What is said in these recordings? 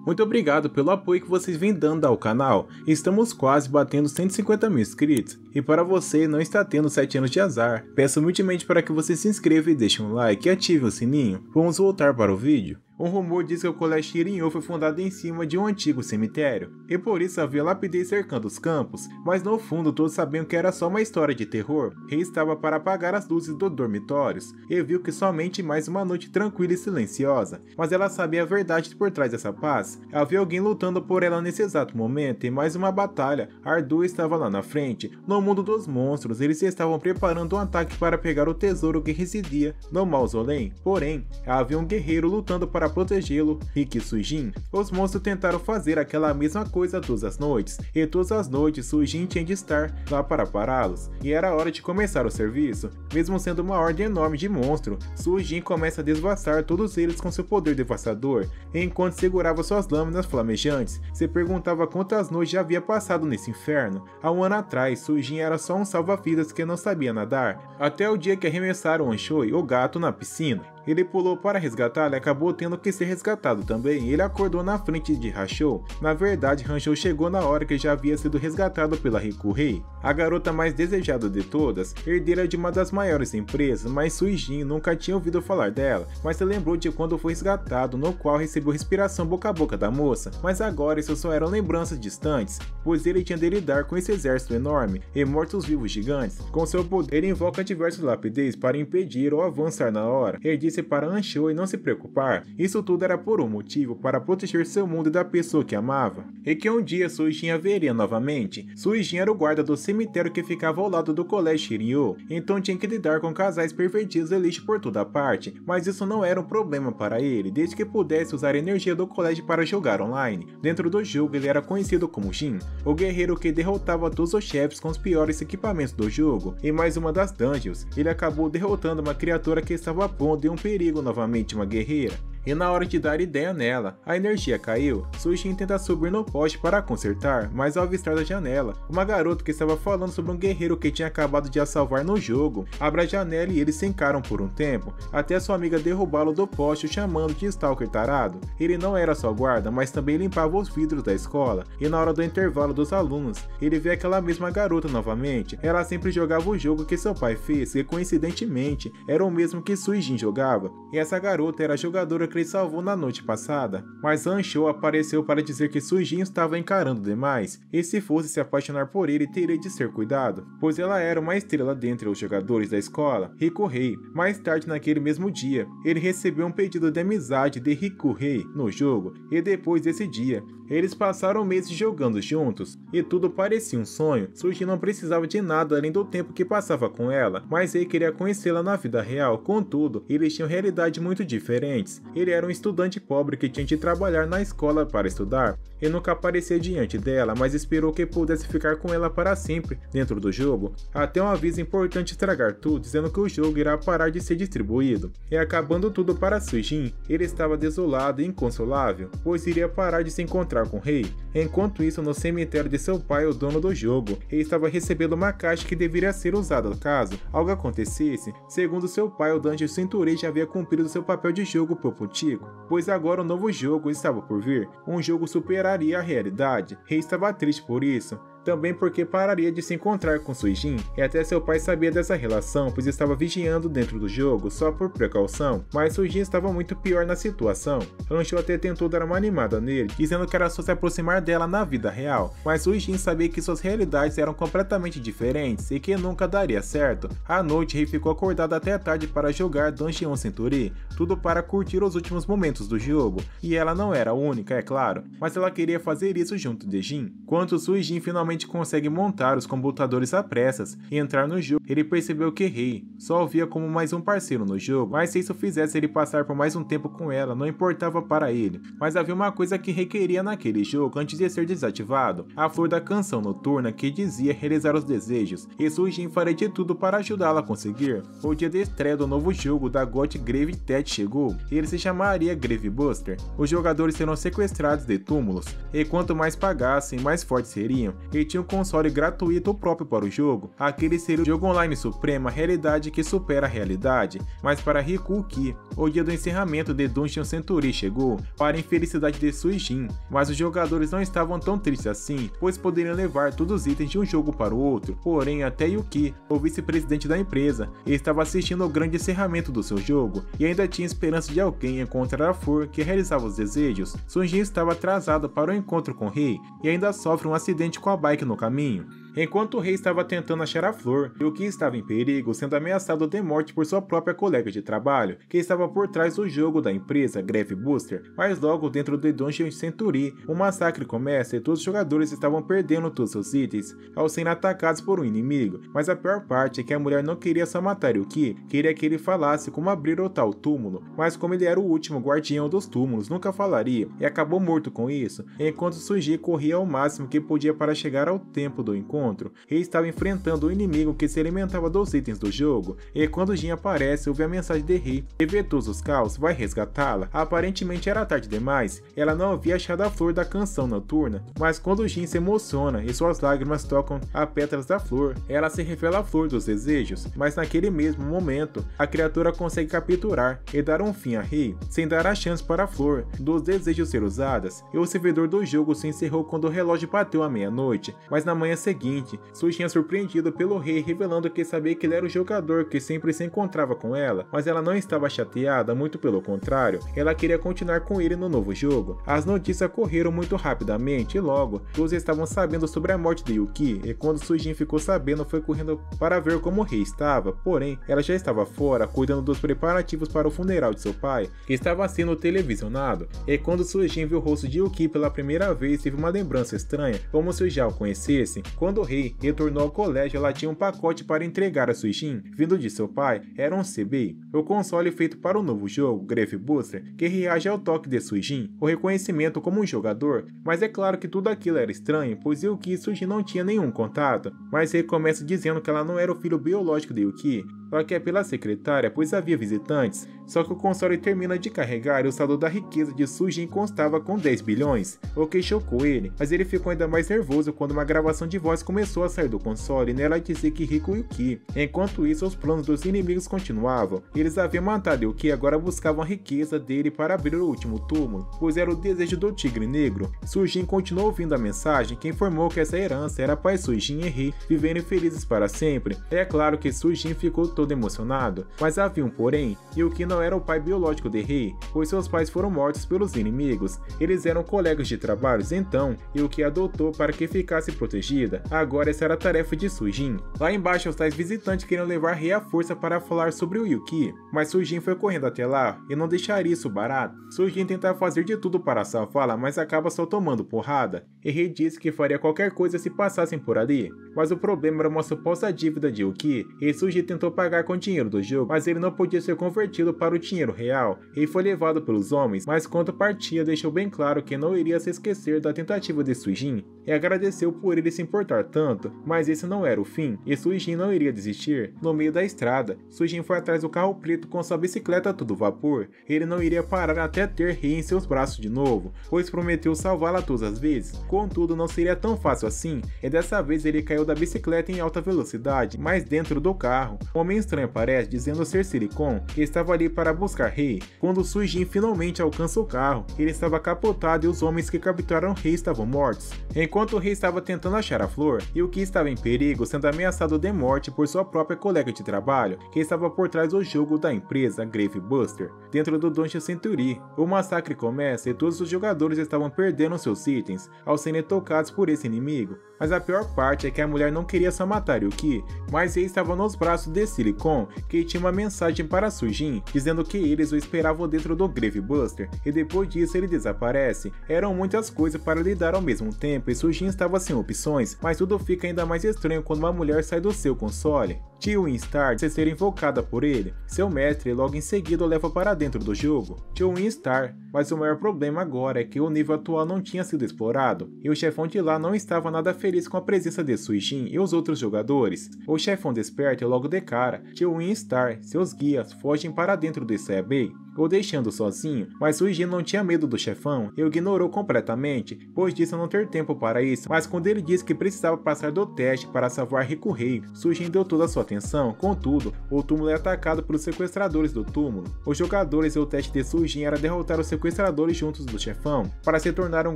Muito obrigado pelo apoio que vocês vêm dando ao canal. Estamos quase batendo 150 mil inscritos. E para você não está tendo 7 anos de azar, peço humildemente para que você se inscreva e deixe um like e ative o sininho. Vamos voltar para o vídeo. Um rumor diz que o colégio Shirin-Yo foi fundado em cima de um antigo cemitério, e por isso havia lapidez cercando os campos, mas no fundo todos sabiam que era só uma história de terror. Rei estava para apagar as luzes dos dormitórios, e viu que somente mais uma noite tranquila e silenciosa, mas ela sabia a verdade por trás dessa paz. Havia alguém lutando por ela nesse exato momento, e mais uma batalha ardua estava lá na frente. No mundo dos monstros, eles estavam preparando um ataque para pegar o tesouro que residia no mausoléu, porém, havia um guerreiro lutando para protegê-lo, Riki Sujin. Os monstros tentaram fazer aquela mesma coisa todas as noites, e todas as noites Sujin tinha de estar lá para pará-los, e era hora de começar o serviço. Mesmo sendo uma ordem enorme de monstro, Sujin começa a devassar todos eles com seu poder devastador, enquanto segurava suas lâminas flamejantes. Se perguntava quantas noites já havia passado nesse inferno. Há um ano atrás, Sujin era só um salva-vidas que não sabia nadar, até o dia que arremessaram Anshoi, o gato, na piscina. Ele pulou para resgatá-lo e acabou tendo que ser resgatado também. Ele acordou na frente de Hashou. Na verdade, Hashou chegou na hora que já havia sido resgatado pela Riku-Rei, a garota mais desejada de todas, herdeira de uma das maiores empresas, mas Sujin nunca tinha ouvido falar dela, mas se lembrou de quando foi resgatado, no qual recebeu respiração boca a boca da moça. Mas agora isso só eram lembranças distantes, pois ele tinha de lidar com esse exército enorme e mortos-vivos gigantes. Com seu poder, ele invoca diversos lapidez para impedir ou avançar na hora. Ele disse para Anshoi não se preocupar, isso tudo era por um motivo, para proteger seu mundo e da pessoa que amava, e que um dia Sujin a veria novamente. Sujin era o guarda do cemitério que ficava ao lado do colégio Shirin-Yo, então tinha que lidar com casais pervertidos e lixo por toda parte, mas isso não era um problema para ele, desde que pudesse usar a energia do colégio para jogar online. Dentro do jogo ele era conhecido como Jin, o guerreiro que derrotava todos os chefes com os piores equipamentos do jogo. Em mais uma das dungeons, ele acabou derrotando uma criatura que estava pondo em um perigo novamente, uma guerreira. E na hora de dar ideia nela, a energia caiu. Sujin tenta subir no poste para consertar, mas ao avistar da janela, uma garota que estava falando sobre um guerreiro que tinha acabado de a salvar no jogo, abre a janela e eles se encaram por um tempo, até sua amiga derrubá-lo do poste o chamando de stalker tarado. Ele não era só guarda, mas também limpava os vidros da escola, e na hora do intervalo dos alunos, ele vê aquela mesma garota novamente. Ela sempre jogava o jogo que seu pai fez, e coincidentemente, era o mesmo que Sujin jogava, e essa garota era a jogadora que ele salvou na noite passada. Mas Anshou apareceu para dizer que Sujin estava encarando demais, e se fosse se apaixonar por ele teria de ser cuidado, pois ela era uma estrela dentre os jogadores da escola, Riku-Rei. Mais tarde naquele mesmo dia, ele recebeu um pedido de amizade de Riku-Rei no jogo, e depois desse dia, eles passaram meses jogando juntos, e tudo parecia um sonho. Sujin não precisava de nada além do tempo que passava com ela, mas ele queria conhecê-la na vida real. Contudo, eles tinham realidades muito diferentes. Ele era um estudante pobre que tinha de trabalhar na escola para estudar, e nunca aparecia diante dela, mas esperou que pudesse ficar com ela para sempre dentro do jogo, até um aviso importante estragar tudo, dizendo que o jogo irá parar de ser distribuído. E acabando tudo para Sujin, ele estava desolado e inconsolável, pois iria parar de se encontrar com o rei. Enquanto isso, no cemitério de seu pai, o dono do jogo, ele estava recebendo uma caixa que deveria ser usada caso algo acontecesse. Segundo seu pai, o Dungeon Century já havia cumprido seu papel de jogo pro Putico, pois agora um novo jogo estava por vir, um jogo superaria a realidade. Rei estava triste por isso, também porque pararia de se encontrar com Sujin, e até seu pai sabia dessa relação, pois estava vigiando dentro do jogo só por precaução, mas Sujin estava muito pior na situação. Anshou até tentou dar uma animada nele, dizendo que era só se aproximar dela na vida real, mas Sujin sabia que suas realidades eram completamente diferentes e que nunca daria certo. À noite, Rei ficou acordado até tarde para jogar Dungeon Century, tudo para curtir os últimos momentos do jogo, e ela não era a única, é claro, mas ela queria fazer isso junto de Jin. Quando Sujin finalmente consegue montar os computadores a pressas e entrar no jogo, ele percebeu que Rei só o via como mais um parceiro no jogo, mas se isso fizesse ele passar por mais um tempo com ela, não importava para ele. Mas havia uma coisa que Rei queria naquele jogo antes de ser desativado, a flor da canção noturna que dizia realizar os desejos, e Sujin faria de tudo para ajudá-la a conseguir. O dia de estreia do novo jogo da GOT Grave Tet chegou, e ele se chamaria Grave Buster. Os jogadores serão sequestrados de túmulos, e quanto mais pagassem, mais fortes seriam. e tinha um console gratuito próprio para o jogo. Aquele seria o jogo online supremo, a realidade que supera a realidade. Mas para Rikuki, o dia do encerramento de Dungeon Century chegou, para a infelicidade de Suijin, mas os jogadores não estavam tão tristes assim, pois poderiam levar todos os itens de um jogo para o outro. Porém, até Yuki, o vice-presidente da empresa, estava assistindo ao grande encerramento do seu jogo e ainda tinha esperança de alguém encontrar a flor que realizava os desejos. Suijin estava atrasado para o encontro com o rei e ainda sofre um acidente com a bike no caminho. Enquanto o rei estava tentando achar a flor, Yuki estava em perigo, sendo ameaçado de morte por sua própria colega de trabalho, que estava por trás do jogo da empresa Grave Booster. Mas logo dentro do Dungeon Century, um massacre começa e todos os jogadores estavam perdendo todos seus itens, ao serem atacados por um inimigo. Mas a pior parte é que a mulher não queria só matar Yuki, queria que ele falasse como abrir o tal túmulo, mas como ele era o último guardião dos túmulos, nunca falaria, e acabou morto com isso, enquanto Suji corria ao máximo que podia para chegar ao tempo do encontro. Rei estava enfrentando um inimigo que se alimentava dos itens do jogo, e quando Jin aparece, ouve a mensagem de Rei e vê todos os caos, vai resgatá-la. Aparentemente era tarde demais, ela não havia achado a flor da canção noturna, mas quando Jin se emociona e suas lágrimas tocam a pétalas da flor, ela se revela a flor dos desejos, mas naquele mesmo momento, a criatura consegue capturar e dar um fim a Rei, sem dar a chance para a flor dos desejos ser usadas, e o servidor do jogo se encerrou quando o relógio bateu à meia-noite, mas na manhã seguinte, Suijin é surpreendido pelo rei revelando que sabia que ele era o jogador que sempre se encontrava com ela, mas ela não estava chateada, muito pelo contrário, ela queria continuar com ele no novo jogo. As notícias correram muito rapidamente e logo, todos estavam sabendo sobre a morte de Yuki, e quando Suijin ficou sabendo foi correndo para ver como o rei estava, porém, ela já estava fora, cuidando dos preparativos para o funeral de seu pai, que estava sendo televisionado, e quando Suijin viu o rosto de Yuki pela primeira vez, teve uma lembrança estranha, como se já o conhecesse. Quando o rei retornou ao colégio, ela tinha um pacote para entregar a Suijin, vindo de seu pai, era um CB, o console feito para o novo jogo, Grave Booster, que reage ao toque de Suijin, o reconhecimento como um jogador, mas é claro que tudo aquilo era estranho, pois Yuki e Suijin não tinham nenhum contato, mas ele começa dizendo que ela não era o filho biológico de Yuki, só que é pela secretária, pois havia visitantes. Só que o console termina de carregar e o saldo da riqueza de Suijin constava com 10 bilhões, o que chocou ele, mas ele ficou ainda mais nervoso quando uma gravação de voz começou a sair do console e nela dizia que Riku Yuki. Enquanto isso, os planos dos inimigos continuavam. Eles haviam matado Yuki e agora buscavam a riqueza dele para abrir o último túmulo, pois era o desejo do Tigre Negro. Suijin continuou ouvindo a mensagem que informou que essa herança era para Suijin e Rei viverem felizes para sempre. É claro que Suijin ficou todo emocionado, mas havia um porém, Yuki não era o pai biológico de Rei, pois seus pais foram mortos pelos inimigos. Eles eram colegas de trabalhos, então Yuki a adotou para que ficasse protegida. Agora essa era a tarefa de Suijin. Lá embaixo, os tais visitantes queriam levar Rei à força para falar sobre o Yuki, mas Suijin foi correndo até lá e não deixaria isso barato. Suijin tenta fazer de tudo para salvá-la, mas acaba só tomando porrada, e Rei disse que faria qualquer coisa se passassem por ali. Mas o problema era uma suposta dívida de Yuki, e Suijin tentou pagar com o dinheiro do jogo, mas ele não podia ser convertido para o dinheiro real, e foi levado pelos homens, mas quando partia deixou bem claro que não iria se esquecer da tentativa de Suijin, e agradeceu por ele se importar tanto, mas esse não era o fim, e Suijin não iria desistir. No meio da estrada, Suijin foi atrás do carro preto com sua bicicleta a todo vapor, ele não iria parar até ter Rei em seus braços de novo, pois prometeu salvá-la todas as vezes, contudo não seria tão fácil assim, e dessa vez ele caiu da bicicleta em alta velocidade, mas dentro do carro, um homem estranho aparece dizendo ser Silicon, que estava ali para buscar Rei. Quando Suijin finalmente alcança o carro, ele estava capotado e os homens que capturaram Rei estavam mortos. Enquanto o Rei estava tentando achar a flor, Yuki estava em perigo, sendo ameaçado de morte por sua própria colega de trabalho, que estava por trás do jogo da empresa Grave Booster. Dentro do Dungeon Century, o massacre começa e todos os jogadores estavam perdendo seus itens ao serem tocados por esse inimigo. Mas a pior parte é que a mulher não queria só matar Yuki, mas ele estava nos braços de Silicon, que tinha uma mensagem para Suijin, dizendo que eles o esperavam dentro do Grave Booster, e depois disso ele desaparece. Eram muitas coisas para lidar ao mesmo tempo e Suijin estava sem opções, mas tudo fica ainda mais estranho quando uma mulher sai do seu console. Tio Star se ser invocada por ele, seu mestre logo em seguida o leva para dentro do jogo. Tio Star, mas o maior problema agora é que o nível atual não tinha sido explorado, e o chefão de lá não estava nada feliz com a presença de Suijin e os outros jogadores. O chefão desperta e logo de cara, Tio Star, seus guias fogem para dentro do Sea Bay. o deixando sozinho, mas Sujin não tinha medo do chefão e o ignorou completamente, pois disse não ter tempo para isso, mas quando ele disse que precisava passar do teste para salvar Riku-Rei, Sujin deu toda a sua atenção. Contudo, o túmulo é atacado pelos sequestradores do túmulo. Os jogadores e o teste de Sujin era derrotar os sequestradores juntos do chefão, para se tornar um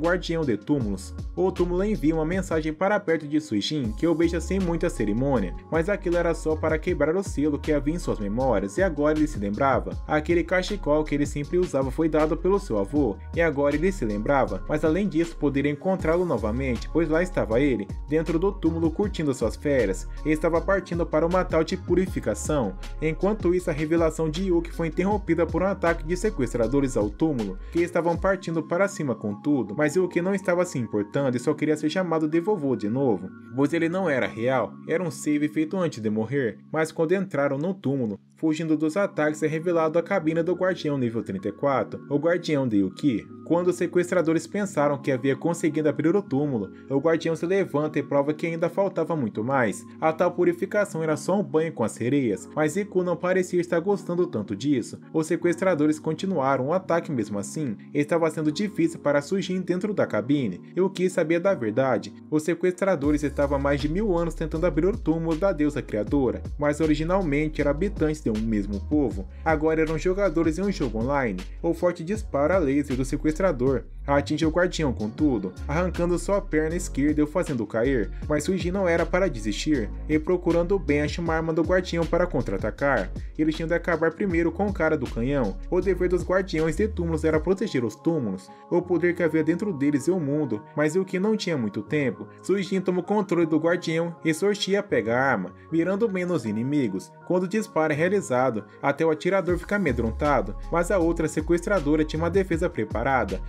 guardião de túmulos. O túmulo envia uma mensagem para perto de Sujin, que o beija sem muita cerimônia, mas aquilo era só para quebrar o selo que havia em suas memórias, e agora ele se lembrava. Aquele cachecol que ele sempre usava foi dado pelo seu avô, e agora ele se lembrava, mas além disso poderia encontrá-lo novamente, pois lá estava ele, dentro do túmulo curtindo suas férias, e estava partindo para uma tal de purificação. Enquanto isso, a revelação de Yuki foi interrompida por um ataque de sequestradores ao túmulo, que estavam partindo para cima com tudo, mas Yuki não estava se importando e só queria ser chamado de vovô de novo, pois ele não era real, era um save feito antes de morrer. Mas quando entraram no túmulo, fugindo dos ataques, é revelado a cabine do guardião nível 34, o guardião de Yuki. Quando os sequestradores pensaram que havia conseguido abrir o túmulo, o guardião se levanta e prova que ainda faltava muito mais. A tal purificação era só um banho com as sereias, mas Riku não parecia estar gostando tanto disso. Os sequestradores continuaram o ataque mesmo assim. Estava sendo difícil para Sujin dentro da cabine. Yuki sabia da verdade. Os sequestradores estavam há mais de 1000 anos tentando abrir o túmulo da deusa criadora, mas originalmente eram habitantes de um mesmo povo. Agora eram jogadores em um jogo online. O forte disparo a laser do sequestrador atinge o guardião contudo, arrancando sua perna esquerda e o fazendo cair, mas Sujin não era para desistir, e procurando bem achar uma arma do guardião para contra-atacar. Eles tinham de acabar primeiro com o cara do canhão. O dever dos guardiões de túmulos era proteger os túmulos, o poder que havia dentro deles e o mundo, mas o que não tinha muito tempo. Sujin toma o controle do guardião e Sortia pega a arma, mirando bem nos inimigos. Quando o disparo é realizado, até o atirador fica amedrontado, mas a outra sequestradora tinha uma defesa preparada,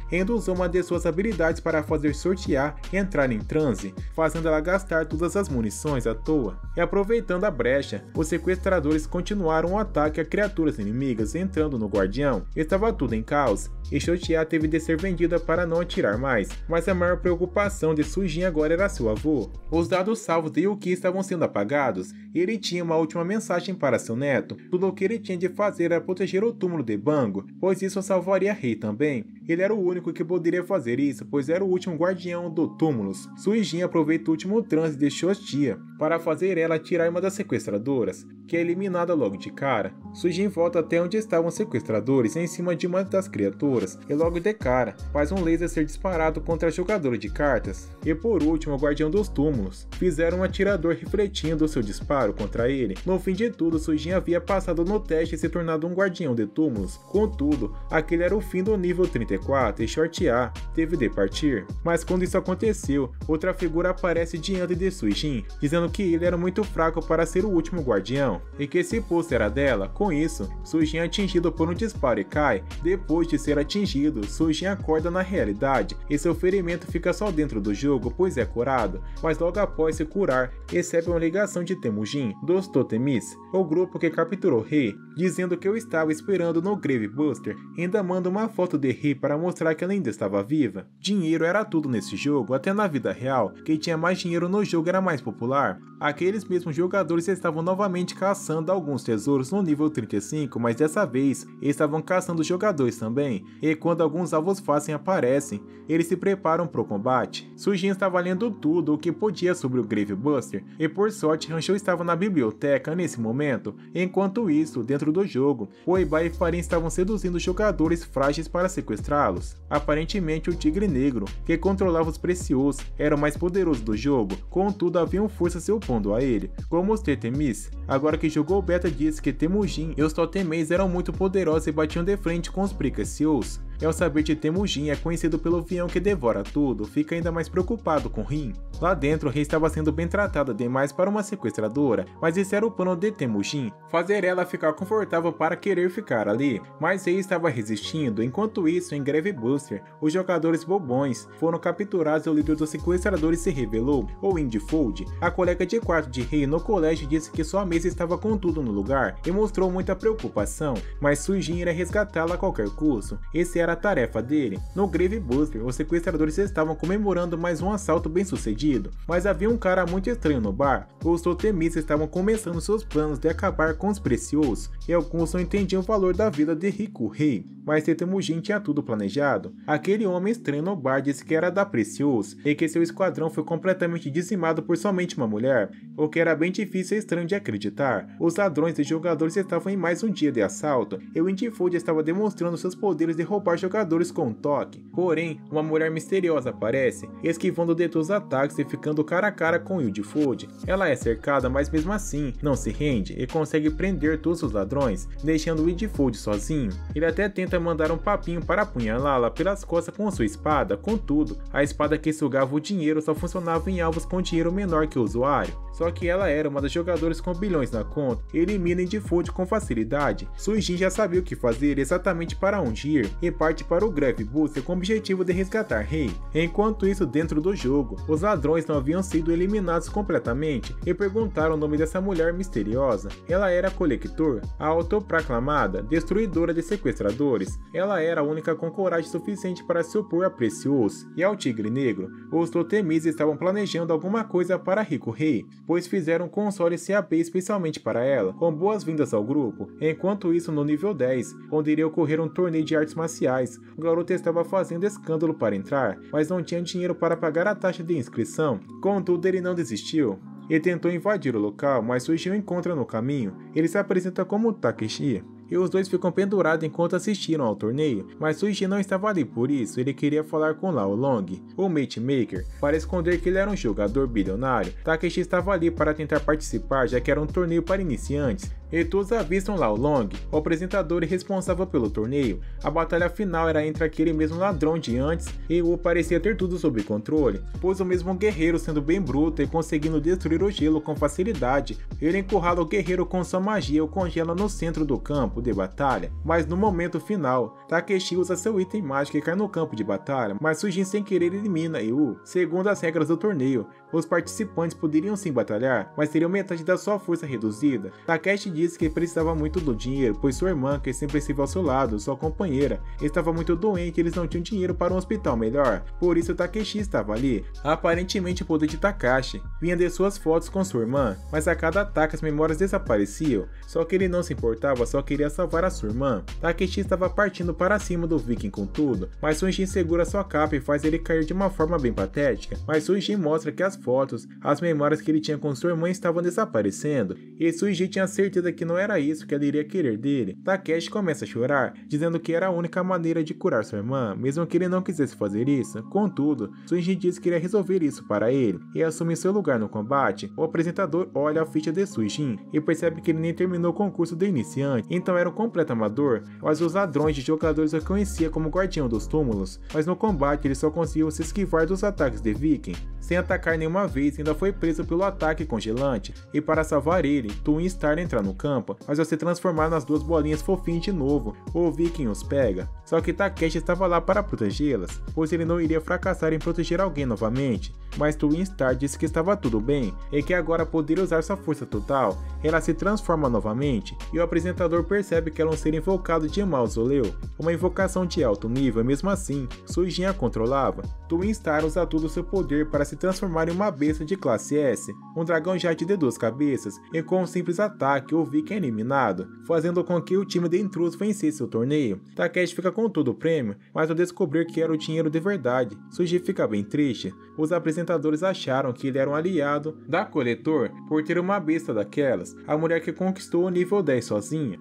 usou uma de suas habilidades para fazer Sortia entrar em transe, fazendo ela gastar todas as munições à toa. E aproveitando a brecha, os sequestradores continuaram o ataque a criaturas inimigas entrando no guardião. Estava tudo em caos, e Sortia teve de ser vendida para não atirar mais, mas a maior preocupação de Sujin agora era seu avô. Os dados salvos de Yuki estavam sendo apagados, e ele tinha uma última mensagem para seu neto. Tudo o que ele tinha de fazer era proteger o túmulo de Bango, pois isso salvaria Rei também. Ele era o único que poderia fazer isso, pois era o último guardião do túmulos. Sujin aproveita o último transe de Sortia para fazer ela atirar uma das sequestradoras, que é eliminada logo de cara. Sujin volta até onde estavam os sequestradores, em cima de uma das criaturas, e logo de cara faz um laser ser disparado contra a jogadora de cartas. E por último, o guardião dos túmulos fizeram um atirador refletindo seu disparo contra ele. No fim de tudo, Sujin havia passado no teste e se tornado um guardião de túmulos. Contudo, aquele era o fim do nível 34 e Sortia teve de partir. Mas quando isso aconteceu, outra figura aparece diante de Sujin, dizendo que ele era muito fraco para ser o último guardião, e que esse posto era dela. Com isso, Sujin é atingido por um disparo e cai. Depois de ser atingido, Sujin acorda na realidade, e seu ferimento fica só dentro do jogo, pois é curado, mas logo após se curar, recebe uma ligação de Temujin, dos Totemis, o grupo que capturou Rei, dizendo que eu estava esperando no Grave Buster, ainda manda uma foto de Rei para mostrar que ela ainda estava viva. Dinheiro era tudo nesse jogo, até na vida real. Quem tinha mais dinheiro no jogo era mais popular. Aqueles mesmos jogadores estavam novamente caçando alguns tesouros no nível 35, mas dessa vez estavam caçando jogadores também, e quando alguns alvos fáceis aparecem, eles se preparam para o combate. Sujin estava lendo tudo o que podia sobre o Grave Buster, e por sorte Rancho estava na biblioteca nesse momento. Enquanto isso, dentro do jogo, Oibai e Farin estavam seduzindo jogadores frágeis para sequestrá-los. Aparentemente o Tigre Negro, que controlava os preciosos, era o mais poderoso do jogo, contudo haviam forças se opondo a ele, como os Totemis. Agora que jogou o beta disse que Temujin e os Totemis eram muito poderosos e batiam de frente com os preciosos. E ao saber que Temujin é conhecido pelo avião que devora tudo, fica ainda mais preocupado com Rin. Lá dentro, Rei estava sendo bem tratada demais para uma sequestradora, mas esse era o plano de Temujin, fazer ela ficar confortável para querer ficar ali. Mas Rei estava resistindo. Enquanto isso, em Grave Buster, os jogadores bobões foram capturados e o líder dos sequestradores se revelou, o Indfold. A colega de quarto de Rei no colégio disse que sua mesa estava com tudo no lugar e mostrou muita preocupação, mas Sujin iria resgatá-la a qualquer custo. Esse era a tarefa dele. No Grave Buster, os sequestradores estavam comemorando mais um assalto bem sucedido, decidido, mas havia um cara muito estranho no bar. Os totemistas estavam começando seus planos de acabar com os Preciosos, e alguns não entendiam o valor da vida de Rico Rei, mas Tetemujin tinha tudo planejado. Aquele homem estranho no bar disse que era da Preciosos e que seu esquadrão foi completamente dizimado por somente uma mulher, o que era bem difícil e estranho de acreditar. Os ladrões e jogadores estavam em mais um dia de assalto, e o Indiefold estava demonstrando seus poderes de roubar jogadores com um toque. Porém, uma mulher misteriosa aparece, esquivando de todos os ataques e ficando cara a cara com o Indiefold. Ela é cercada, mas mesmo assim não se rende e consegue prender todos os ladrões, deixando o Indiefold sozinho. Ele até tenta mandar um papinho para apunhalá-la pelas costas com sua espada, contudo, a espada que sugava o dinheiro só funcionava em alvos com dinheiro menor que o usuário. Só que ela era uma das jogadoras com bilhões na conta e elimina Indiefold com facilidade. Suijin já sabia o que fazer, exatamente para onde ir, e parte para o Grave Booster com o objetivo de resgatar Rei. Enquanto isso, dentro do jogo, os ladrões não haviam sido eliminados completamente e perguntaram o nome dessa mulher misteriosa. Ela era a Colector, a autoproclamada destruidora de sequestradores. Ela era a única com coragem suficiente para se opor a Preciosos e ao Tigre Negro. Os totemis estavam planejando alguma coisa para Rico Rei, pois fizeram um console CAP especialmente para ela, com boas-vindas ao grupo. Enquanto isso, no nível 10, onde iria ocorrer um torneio de artes marciais, o garoto estava fazendo escândalo para entrar, mas não tinha dinheiro para pagar a taxa de inscrição. Contudo, ele não desistiu e tentou invadir o local, mas Suijin o encontra no caminho. Ele se apresenta como Takeshi, e os dois ficam pendurados enquanto assistiram ao torneio, mas Suijin não estava ali por isso. Ele queria falar com Lao Long, o matchmaker, para esconder que ele era um jogador bilionário. Takeshi estava ali para tentar participar, já que era um torneio para iniciantes, e todos avistam Lao Long, o apresentador e responsável pelo torneio. A batalha final era entre aquele mesmo ladrão de antes e o parecia ter tudo sob controle, pois o mesmo guerreiro, sendo bem bruto e conseguindo destruir o gelo com facilidade, ele encurrala o guerreiro com sua magia e o congela no centro do campo de batalha. Mas no momento final, Takeshi usa seu item mágico e cai no campo de batalha, mas Suijin sem querer elimina Yu. Segundo as regras do torneio, os participantes poderiam sim batalhar, mas teriam metade da sua força reduzida. Takeshi disse que precisava muito do dinheiro, pois sua irmã, que sempre esteve ao seu lado, sua companheira, estava muito doente e eles não tinham dinheiro para um hospital melhor. Por isso Takeshi estava ali. Aparentemente o poder de Takashi vinha de suas fotos com sua irmã, mas a cada ataque as memórias desapareciam. Só que ele não se importava, só queria salvar a sua irmã. Takeshi estava partindo para cima do Viking com tudo, mas Suijin segura sua capa e faz ele cair de uma forma bem patética. Mas Suijin mostra que as fotos, as memórias que ele tinha com sua irmã estavam desaparecendo, e Suijin tinha certeza que não era isso que ela iria querer dele. Takeshi começa a chorar, dizendo que era a única maneira de curar sua irmã, mesmo que ele não quisesse fazer isso. Contudo, Suijin diz que iria resolver isso para ele e assume seu lugar no combate. O apresentador olha a ficha de Suijin e percebe que ele nem terminou o concurso de iniciante, então era um completo amador, mas os ladrões de jogadores o conhecia como Guardião dos Túmulos, mas no combate ele só conseguiu se esquivar dos ataques de Viking, sem atacar nenhuma vez. Ainda foi preso pelo ataque congelante, e para salvar ele, Twin Star entra no campo, mas ao se transformar nas duas bolinhas fofinhas de novo, o Viking os pega. Só que Takeshi estava lá para protegê-las, pois ele não iria fracassar em proteger alguém novamente. Mas Twin Star disse que estava tudo bem, e que agora poderia usar sua força total. Ela se transforma novamente, e o apresentador percebe que ela é um ser invocado de mausoleu, uma invocação de alto nível, e mesmo assim, Suijin a controlava. Twin Star usa todo o seu poder para se transformar em uma besta de classe S, um dragão jade de 2 cabeças, e com um simples ataque o Viking é eliminado, fazendo com que o time de intrusos vencesse o torneio. Takeshi fica com todo o prêmio, mas ao descobrir que era o dinheiro de verdade, Suijin fica bem triste. Os apresentadores acharam que ele era um aliado da Colector por ter uma besta daquelas, a mulher que conquistou o nível 10 sozinha.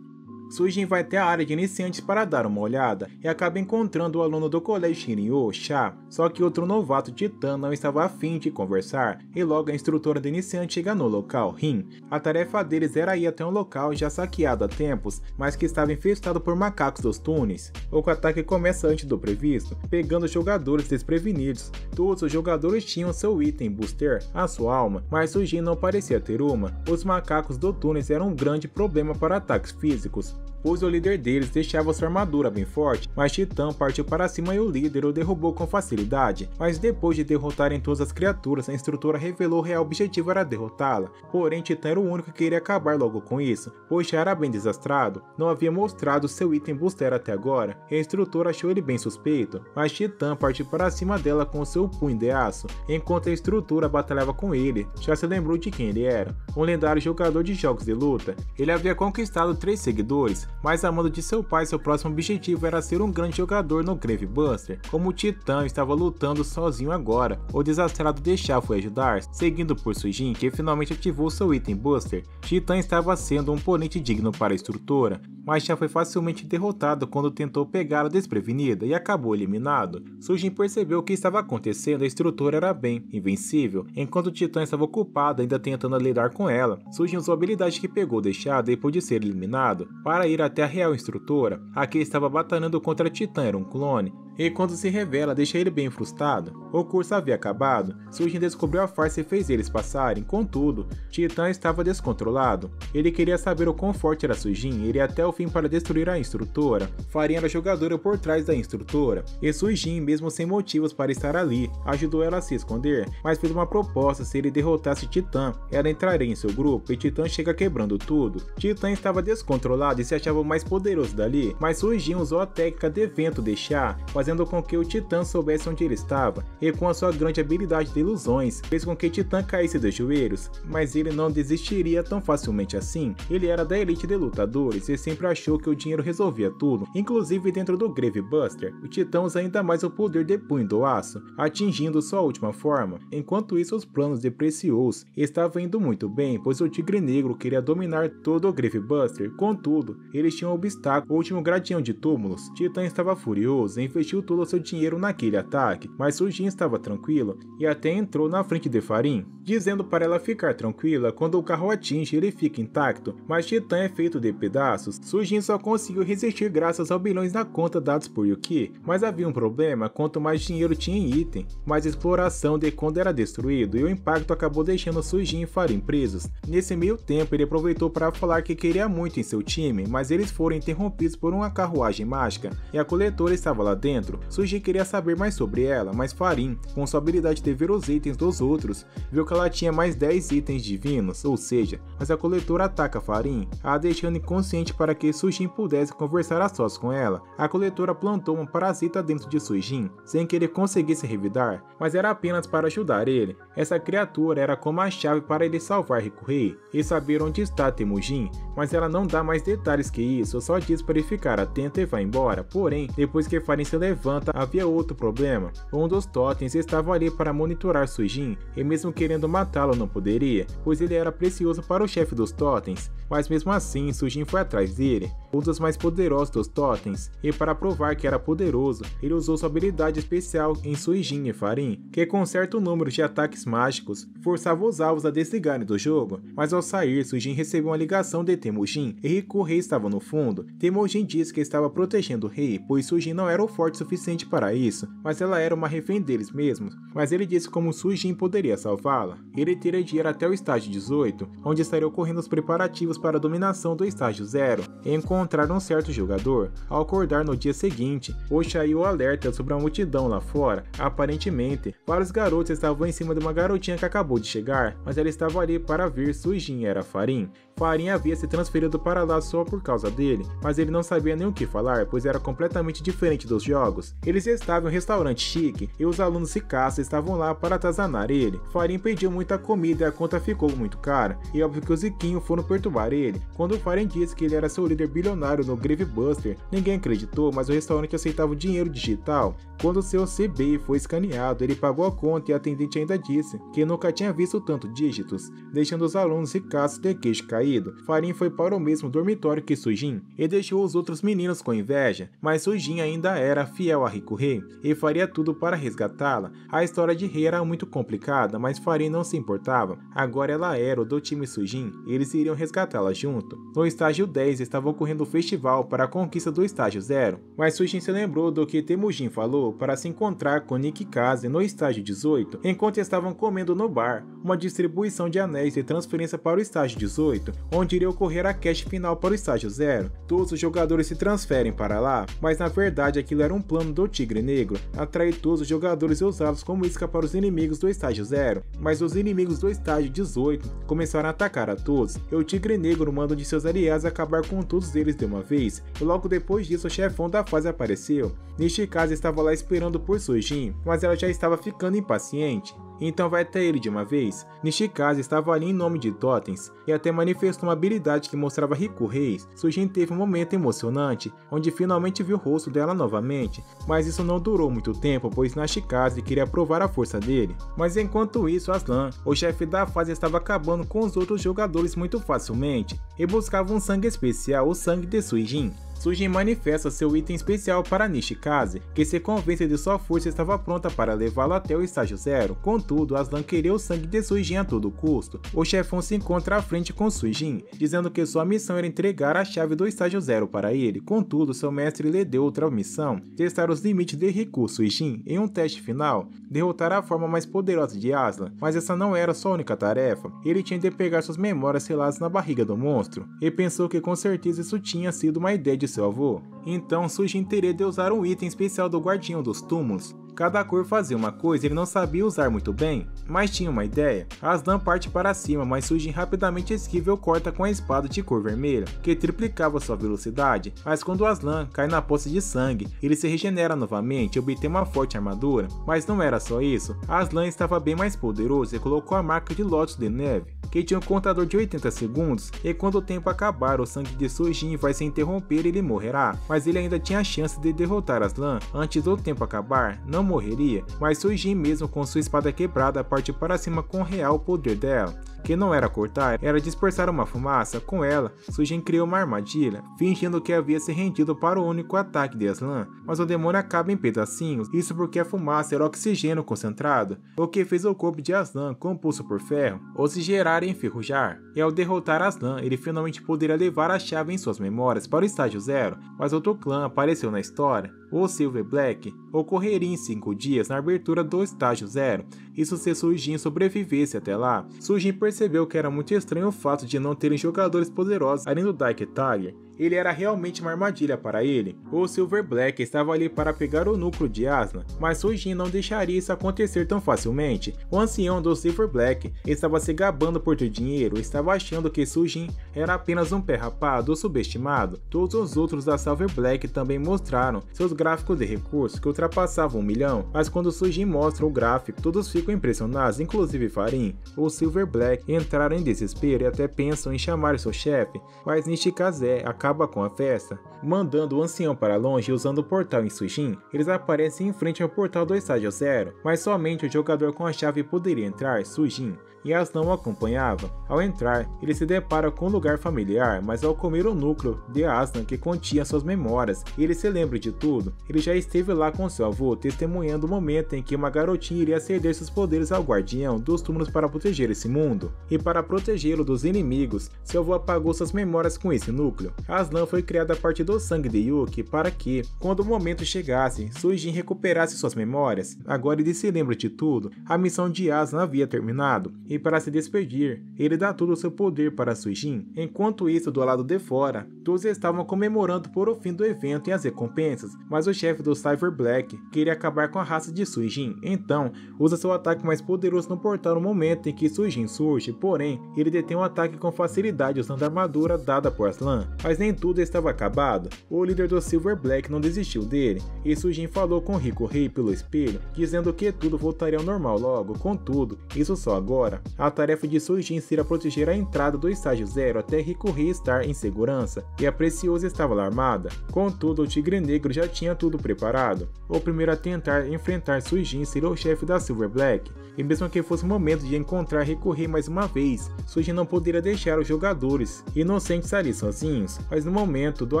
Suijin vai até a área de iniciantes para dar uma olhada e acaba encontrando o aluno do colégio Shirin-Oh, Sha, só que outro novato titã não estava afim de conversar, e logo a instrutora de iniciante chega no local, Rin. A tarefa deles era ir até um local já saqueado há tempos, mas que estava infestado por macacos dos túneis. O ataque começa antes do previsto, pegando os jogadores desprevenidos. Todos os jogadores tinham seu item booster, a sua alma, mas Suijin não parecia ter uma. Os macacos do túneis eram um grande problema para ataques físicos. pois o líder deles deixava sua armadura bem forte, mas Titã partiu para cima e o líder o derrubou com facilidade. Mas depois de derrotarem todas as criaturas, a instrutora revelou o real objetivo era derrotá-la. Porém, Titã era o único que queria acabar logo com isso, pois já era bem desastrado, não havia mostrado seu item booster até agora, e a instrutora achou ele bem suspeito, mas Titã partiu para cima dela com seu punho de aço, enquanto a instrutora batalhava com ele. Já se lembrou de quem ele era, um lendário jogador de jogos de luta. Ele havia conquistado 3 seguidores, mas a mando de seu pai, seu próximo objetivo era ser um grande jogador no Gravebuster. Como Titã estava lutando sozinho agora, o desastrado Deixar foi ajudar, seguindo por Sujin, que finalmente ativou seu item Buster. Titã estava sendo um oponente digno para a instrutora, mas já foi facilmente derrotado quando tentou pegá-la desprevenida e acabou eliminado. Sujin percebeu o que estava acontecendo, a instrutora era bem invencível, enquanto Titã estava ocupado ainda tentando lidar com ela. Sujin usou a habilidade que pegou Deixar depois de ser eliminado para ir até a real instrutora, a que estava batalhando contra Titã era um clone. E quando se revela, deixa ele bem frustrado. O curso havia acabado, Sujin descobriu a farsa e fez eles passarem, contudo, Titã estava descontrolado. Ele queria saber o quão forte era Sujin e iria até o fim para destruir a instrutora. Farinha era jogadora por trás da instrutora, e Sujin, mesmo sem motivos para estar ali, ajudou ela a se esconder, mas fez uma proposta: se ele derrotasse Titã, ela entraria em seu grupo e Titã chega quebrando tudo. Titã estava descontrolado e se achava o mais poderoso dali, mas Sujin usou a técnica de vento Deixar, fazendo com que o Titã soubesse onde ele estava, e com a sua grande habilidade de ilusões, fez com que Titã caísse dos joelhos, mas ele não desistiria tão facilmente assim. Ele era da elite de lutadores e sempre achou que o dinheiro resolvia tudo, inclusive dentro do Gravebuster. O Titã usa ainda mais o poder de punho do aço, atingindo sua última forma. Enquanto isso, os planos de Precious estavam indo muito bem, pois o Tigre Negro queria dominar todo o Gravebuster. Contudo, eles tinham um obstáculo, o último Guardião de Túmulos. Titã estava furioso e investiu todo o seu dinheiro naquele ataque, mas Sujin estava tranquilo e até entrou na frente de Farin, dizendo para ela ficar tranquila. Quando o carro atinge, ele fica intacto, mas Titã é feito de pedaços. Sujin só conseguiu resistir graças aos bilhões na conta dados por Yuki, mas havia um problema: quanto mais dinheiro tinha em item, mais exploração de quando era destruído, e o impacto acabou deixando Sujin e Farin presos. Nesse meio tempo, ele aproveitou para falar que queria muito em seu time, mas eles foram interrompidos por uma carruagem mágica, e a coletora estava lá dentro. Sujin queria saber mais sobre ela, mas Farin, com sua habilidade de ver os itens dos outros, viu que ela tinha mais 10 itens divinos, ou seja, mas a coletora ataca Farin, a deixando inconsciente para que Sujin pudesse conversar a sós com ela. A coletora plantou um parasita dentro de Sujin, sem que ele conseguisse revidar, mas era apenas para ajudar ele. Essa criatura era como a chave para ele salvar Riku-Rei e saber onde está Temujin, mas ela não dá mais detalhes que isso, só diz para ele ficar atento e vai embora. Porém, depois que Farin se levanta, havia outro problema. Um dos totens estava ali para monitorar Sujin, e mesmo querendo matá-lo não poderia, pois ele era precioso para o chefe dos totens. Mas mesmo assim, Sujin foi atrás dele, um dos mais poderosos dos totens, e para provar que era poderoso, ele usou sua habilidade especial em Sujin e Farin, que com certo número de ataques mágicos, forçava os alvos a desligarem do jogo. Mas ao sair, Sujin recebeu uma ligação de Temujin, e Riku-Rei estava no fundo. Temujin disse que estava protegendo o rei, pois Sujin não era o forte suficiente para isso, mas ela era uma refém deles mesmos. Mas ele disse como Sujin poderia salvá-la. Ele teria de ir até o estágio 18, onde estariam ocorrendo os preparativos para a dominação do estágio 0, e encontrar um certo jogador. Ao acordar no dia seguinte, Oshai o alerta sobre a multidão lá fora. Aparentemente, vários garotos estavam em cima de uma garotinha que acabou de chegar, mas ela estava ali para ver Sujin era Farin. Farin havia se transferido para lá só por causa dele, mas ele não sabia nem o que falar, pois era completamente diferente dos jogos. Eles estavam em um restaurante chique, e os alunos de caça estavam lá para atazanar ele. Farin pediu muita comida e a conta ficou muito cara, e óbvio que os riquinhos foram perturbar ele. Quando Farin disse que ele era seu líder bilionário no Gravebuster, ninguém acreditou, mas o restaurante aceitava o dinheiro digital. Quando seu CB foi escaneado, ele pagou a conta e a atendente ainda disse que nunca tinha visto tanto dígitos, deixando os alunos de caça de queixo caído. Farin foi para o mesmo dormitório que Sujin e deixou os outros meninos com inveja, mas Sujin ainda era fiel a Riku-Rei e faria tudo para resgatá-la. A história de Rei era muito complicada, mas Farin não se importava. Agora ela era o do time Sujin e eles iriam resgatá-la junto. No estágio 10 estava ocorrendo do festival para a conquista do estágio 0, mas Sujin se lembrou do que Temujin falou para se encontrar com Nikikaze no estágio 18, enquanto estavam comendo no bar, uma distribuição de anéis de transferência para o estágio 18, onde iria ocorrer a quest final para o estágio 0. Todos os jogadores se transferem para lá, mas na verdade aquilo era um plano do Tigre Negro, atrair todos os jogadores e usá-los como isca para os inimigos do estágio 0, mas os inimigos do estágio 18 começaram a atacar a todos, e o Tigre Negro manda um de seus aliados acabar com todos eles de uma vez, e logo depois disso o chefão da fase apareceu. Nishikaze estava lá esperando por Sujin, mas ela já estava ficando impaciente. Então vai até ele de uma vez. Nishikaze estava ali em nome de totens, e até manifestou uma habilidade que mostrava Riku Reis. Sujin teve um momento emocionante, onde finalmente viu o rosto dela novamente, mas isso não durou muito tempo, pois Nishikaze queria provar a força dele. Mas enquanto isso, Aslan, o chefe da fase, estava acabando com os outros jogadores muito facilmente, e buscava um sangue especial, o sangue de Sujin. Sujin manifesta seu item especial para Nishikaze, que se convence de sua força estava pronta para levá-lo até o estágio 0. Contudo, Aslan queria o sangue de Sujin a todo custo. O chefão se encontra à frente com Sujin, dizendo que sua missão era entregar a chave do estágio 0 para ele. Contudo, seu mestre lhe deu outra missão: testar os limites de Riku Sujin em um teste final, derrotar a forma mais poderosa de Aslan. Mas essa não era sua única tarefa. Ele tinha de pegar suas memórias seladas na barriga do monstro, e pensou que com certeza isso tinha sido uma ideia de seu avô. Então Sujin teria de usar um item especial do Guardião dos Túmulos. Cada cor fazia uma coisa e ele não sabia usar muito bem, mas tinha uma ideia. Aslan parte para cima, mas Sujin rapidamente esquiva e o corta com a espada de cor vermelha, que triplicava sua velocidade. Mas quando Aslan cai na poça de sangue, ele se regenera novamente e obtém uma forte armadura. Mas não era só isso, Aslan estava bem mais poderoso e colocou a marca de Lotus de Neve, que tinha um contador de 80 segundos, e quando o tempo acabar, o sangue de Sujin vai se interromper e ele morrerá. Mas ele ainda tinha a chance de derrotar Aslan antes do tempo acabar. Não morreria, mas Sujin, mesmo com sua espada quebrada, partiu para cima com o real poder dela, que não era cortar, era dispersar uma fumaça. Com ela, Sujin criou uma armadilha, fingindo que havia se rendido para o único ataque de Aslan, mas o demônio acaba em pedacinhos, isso porque a fumaça era oxigênio concentrado, o que fez o corpo de Aslan, composto por ferro, oxigenar e enferrujar. E ao derrotar Aslan, ele finalmente poderia levar a chave em suas memórias para o estágio 0, mas outro clã apareceu na história. O Silver Black ocorreria em 5 dias na abertura do estágio 0, isso se Sujin sobrevivesse até lá. Sujin percebeu que era muito estranho o fato de não terem jogadores poderosos além do Dark Tiger. Ele era realmente uma armadilha para ele. O Silver Black estava ali para pegar o núcleo de Aslan, mas Sujin não deixaria isso acontecer tão facilmente. O ancião do Silver Black estava se gabando por ter dinheiro, estava achando que Sujin era apenas um pé rapado ou subestimado. Todos os outros da Silver Black também mostraram seus gráficos de recursos que ultrapassavam 1 milhão, mas quando Sujin mostra o gráfico, todos ficam impressionados, inclusive Farin. O Silver Black entraram em desespero e até pensam em chamar seu chefe, mas Nishikaze acaba com a festa, mandando o ancião para longe usando o portal em Sujin. Eles aparecem em frente ao portal do estágio 0, mas somente o jogador com a chave poderia entrar, Sujin, e Aslan o acompanhava. Ao entrar, ele se depara com um lugar familiar, mas ao comer o núcleo de Aslan que continha suas memórias, ele se lembra de tudo. Ele já esteve lá com seu avô, testemunhando o momento em que uma garotinha iria ceder seus poderes ao Guardião dos Túmulos para proteger esse mundo. E para protegê-lo dos inimigos, seu avô apagou suas memórias com esse núcleo. Aslan foi criado a partir do sangue de Yuki para que, quando o momento chegasse, Sujin recuperasse suas memórias. Agora ele se lembra de tudo. A missão de Aslan havia terminado, e para se despedir, ele dá todo o seu poder para Sujin. Enquanto isso, do lado de fora, todos estavam comemorando por o fim do evento e as recompensas, mas o chefe do Silver Black queria acabar com a raça de Sujin, então usa seu ataque mais poderoso no portal no momento em que Sujin surge, porém, ele detém o ataque com facilidade usando a armadura dada por Aslan. Mas nem tudo estava acabado. O líder do Silver Black não desistiu dele, e Sujin falou com Riku Rei pelo espelho, dizendo que tudo voltaria ao normal logo. Contudo, isso só agora. A tarefa de Sujin seria proteger a entrada do estágio 0 até Riku Rei estar em segurança, e a Preciosa estava alarmada. Contudo, o Tigre Negro já tinha tudo preparado. O primeiro a tentar enfrentar Sujin seria o chefe da Silver Black, e mesmo que fosse o momento de encontrar Riku Rei mais uma vez, Sujin não poderia deixar os jogadores inocentes ali sozinhos. mas no momento do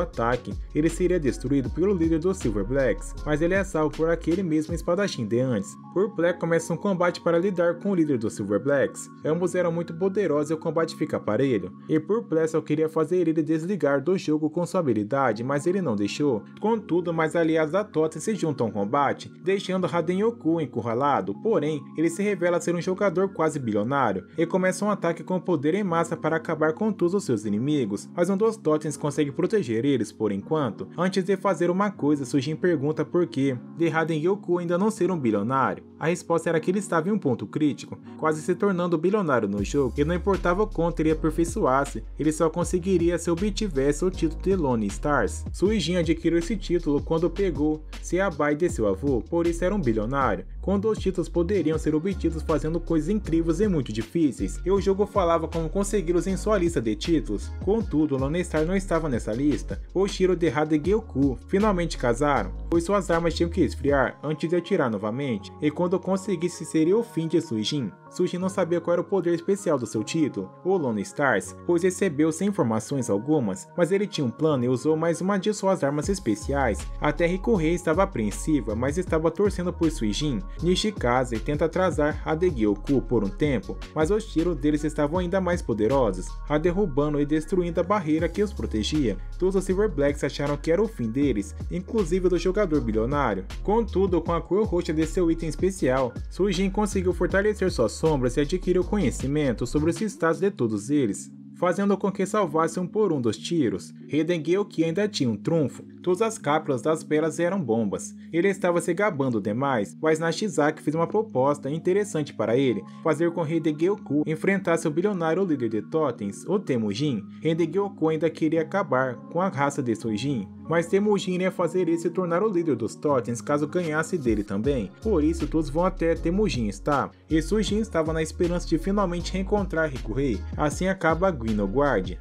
ataque, ele seria destruído pelo líder dos Silver Blacks, mas ele é salvo por aquele mesmo espadachim de antes. Purple começa um combate para lidar com o líder dos Silver Blacks. Ambos eram muito poderosos e o combate fica parelho, e Purple só queria fazer ele desligar do jogo com sua habilidade, mas ele não deixou. Contudo, mais aliados da Totem se juntam ao combate, deixando Raiden Yoku encurralado, porém, ele se revela ser um jogador quase bilionário, e começa um ataque com poder em massa para acabar com todos os seus inimigos, mas um dos Totens consegue proteger eles por enquanto. Antes de fazer uma coisa, Sujin pergunta por que de Raiden Yoku ainda não ser um bilionário. A resposta era que ele estava em um ponto crítico, quase se tornando bilionário no jogo, e não importava o quanto ele aperfeiçoasse, ele só conseguiria se obtivesse o título de Lone Stars. Sujin adquiriu esse título quando pegou Seabai de seu avô, por isso era um bilionário, quando os títulos poderiam ser obtidos fazendo coisas incríveis e muito difíceis, e o jogo falava como consegui-los em sua lista de títulos. Contudo, Lone Star não estava nessa lista. Oshiro e Raiden Yoku finalmente casaram, pois suas armas tinham que esfriar antes de atirar novamente, e quando conseguisse seria o fim de Sujin. Sujin não sabia qual era o poder especial do seu título, o Lone Stars, pois recebeu sem informações algumas, mas ele tinha um plano e usou mais uma de suas armas especiais. Até Rikurei estava apreensiva, mas estava torcendo por Sujin. Nishikaze tenta atrasar Raiden Yoku por um tempo, mas os tiros deles estavam ainda mais poderosos, a derrubando e destruindo a barreira que os protegia. Todos os Silver Blacks acharam que era o fim deles, inclusive do jogador bilionário. Contudo, com a cor roxa de seu item especial, Sujin conseguiu fortalecer suas sombras e adquiriu conhecimento sobre os estados de todos eles, fazendo com que salvasse um por um dos tiros. Raiden Yoku ainda tinha um trunfo, todas as cápsulas das pelas eram bombas. Ele estava se gabando demais, mas Nashizaki fez uma proposta interessante para ele, fazer com que Raiden Yoku enfrentasse o bilionário líder de Totens, o Temujin. Raiden Yoku ainda queria acabar com a raça de Sujin, mas Temujin iria fazer ele se tornar o líder dos Totens caso ganhasse dele também. Por isso todos vão até Temujin estar, e Sujin estava na esperança de finalmente reencontrar Rikurei. Assim acaba a Guino Guard.